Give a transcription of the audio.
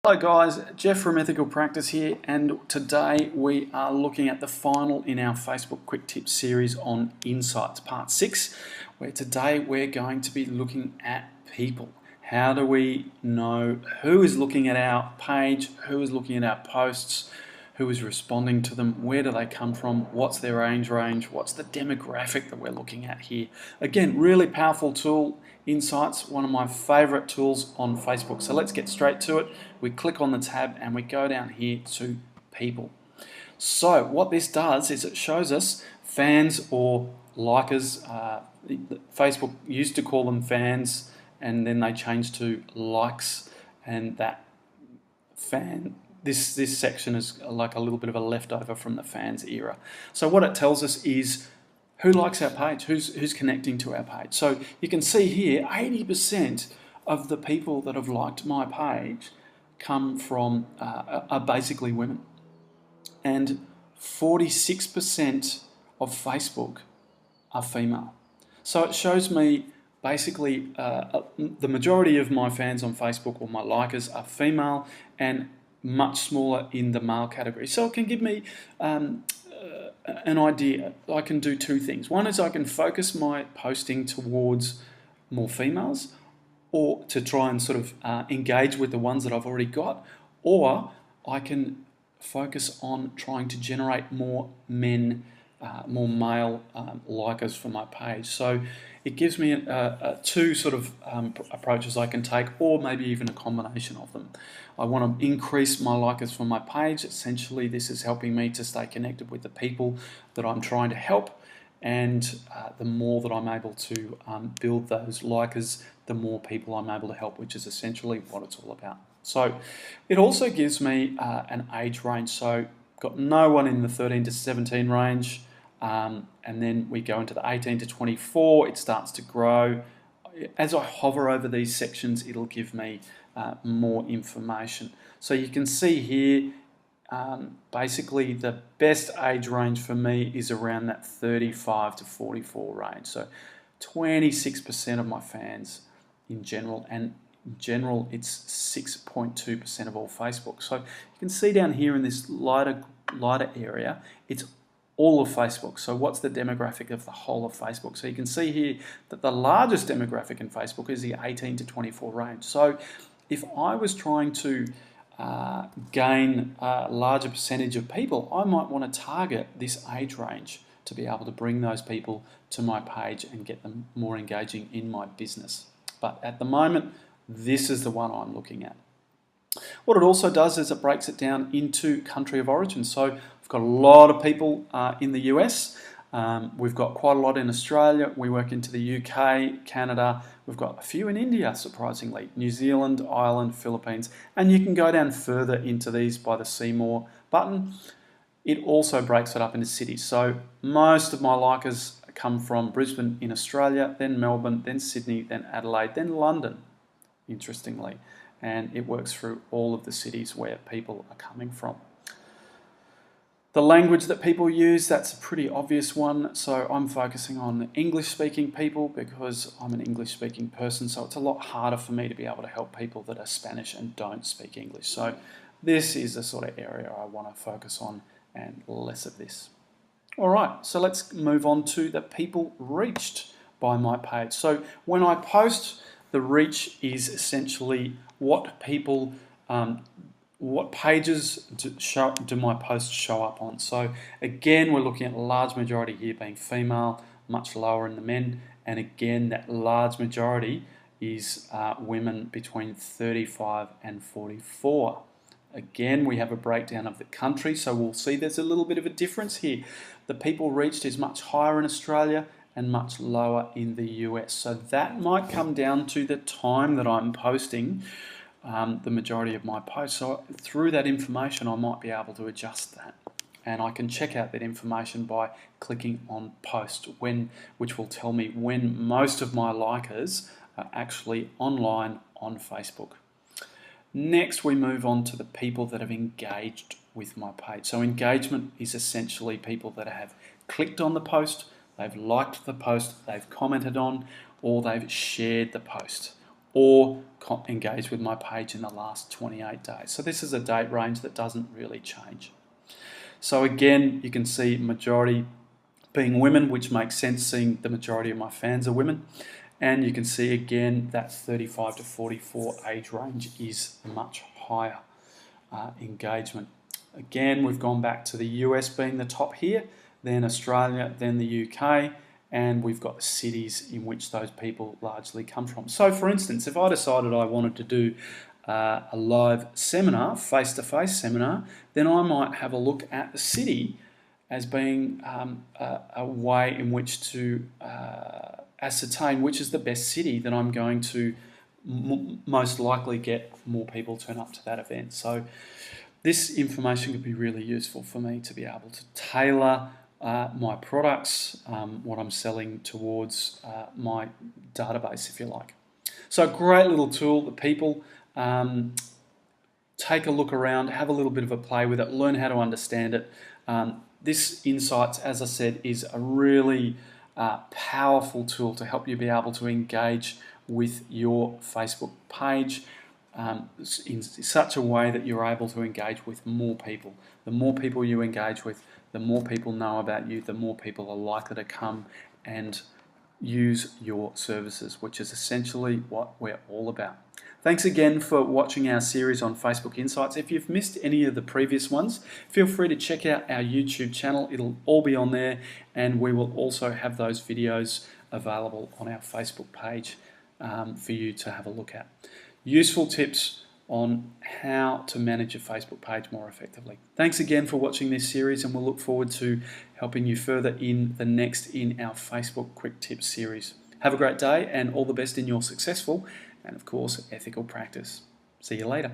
Hello guys, Jeff from Ethical Practice here, and today we are looking at the final in our Facebook Quick Tips series on Insights, Part 6, where today we're going to be looking at people. How do we know who is looking at our page, who is looking at our posts, who is responding to them, where do they come from, what's their age range, what's the demographic that we're looking at here. Again, really powerful tool. Insights, one of my favorite tools on Facebook. So let's get straight to it. We click on the tab and we go down here to people. So what this does is it shows us fans or likers. Facebook used to call them fans and then they changed to likes, and that fan, this section is like a little bit of a leftover from the fans era. So what it tells us is who likes our page, who's connecting to our page. So you can see here 80% of the people that have liked my page come from are basically women, and 46% of Facebook are female. So it shows me basically the majority of my fans on Facebook or my likers are female and much smaller in the male category. So it can give me an idea. I can do two things. One is I can focus my posting towards more females, or to try and sort of engage with the ones that I've already got, or I can focus on trying to generate more men, more male likers for my page. So it gives me two sort of approaches I can take, or maybe even a combination of them. I want to increase my likers for my page. Essentially, this is helping me to stay connected with the people that I'm trying to help, and the more that I'm able to build those likers, the more people I'm able to help, which is essentially what it's all about. So it also gives me an age range. So got no one in the 13 to 17 range, and then we go into the 18 to 24. It starts to grow. As I hover over these sections, it'll give me more information. So you can see here, basically the best age range for me is around that 35 to 44 range. So 26% of my fans in general, and in general it's 6.2% of all Facebook. So you can see down here in this lighter area, it's all of Facebook. So what's the demographic of the whole of Facebook? So you can see here that the largest demographic in Facebook is the 18 to 24 range. So if I was trying to gain a larger percentage of people, I might want to target this age range to be able to bring those people to my page and get them more engaging in my business. But at the moment, this is the one I'm looking at. What it also does is it breaks it down into country of origin. So we've got a lot of people in the US. We've got quite a lot in Australia. We work into the UK, Canada. We've got a few in India, surprisingly. New Zealand, Ireland, Philippines. And you can go down further into these by the See More button. It also breaks it up into cities. So most of my likers come from Brisbane in Australia, then Melbourne, then Sydney, then Adelaide, then London, interestingly. And it works through all of the cities where people are coming from. The language that people use, that's a pretty obvious one. So I'm focusing on English-speaking people because I'm an English-speaking person, so it's a lot harder for me to be able to help people that are Spanish and don't speak English. So this is the sort of area I want to focus on and less of this. All right, so let's move on to the people reached by my page. So when I post, the reach is essentially what people, what pages do my posts show up on. So again, we're looking at a large majority here being female, much lower in the men, and again, that large majority is women between 35 and 44. Again, we have a breakdown of the country, so we'll see there's a little bit of a difference here. The people reached is much higher in Australia and much lower in the US. So that might come down to the time that I'm posting the majority of my posts. So through that information, I might be able to adjust that. And I can check out that information by clicking on post, which will tell me when most of my likers are actually online on Facebook. Next, we move on to the people that have engaged with my page. So engagement is essentially people that have clicked on the post, they've liked the post, they've commented on, or they've shared the post. or engaged with my page in the last 28 days. So this is a date range that doesn't really change. So again, you can see majority being women, which makes sense seeing the majority of my fans are women. And you can see again that 35 to 44 age range is much higher engagement. Again, we've gone back to the US being the top here, then Australia, then the UK, and we've got the cities in which those people largely come from. So for instance, if I decided I wanted to do a live seminar, face-to-face seminar, then I might have a look at the city as being a way in which to ascertain which is the best city that I'm going to most likely get more people turn up to that event. So this information could be really useful for me to be able to tailor my products, what I'm selling towards my database, if you like. So a great little tool that people take a look around, have a little bit of a play with it, learn how to understand it. This Insights, as I said, is a really powerful tool to help you be able to engage with your Facebook page in such a way that you're able to engage with more people. The more people you engage with, the more people know about you, the more people are likely to come and use your services, which is essentially what we're all about. Thanks again for watching our series on Facebook Insights. If you've missed any of the previous ones, feel free to check out our YouTube channel. It'll all be on there, and we will also have those videos available on our Facebook page for you to have a look at. Useful tips on how to manage your Facebook page more effectively. Thanks again for watching this series, and we'll look forward to helping you further in the next in our Facebook Quick Tips series. Have a great day and all the best in your successful and, of course, ethical practice. See you later.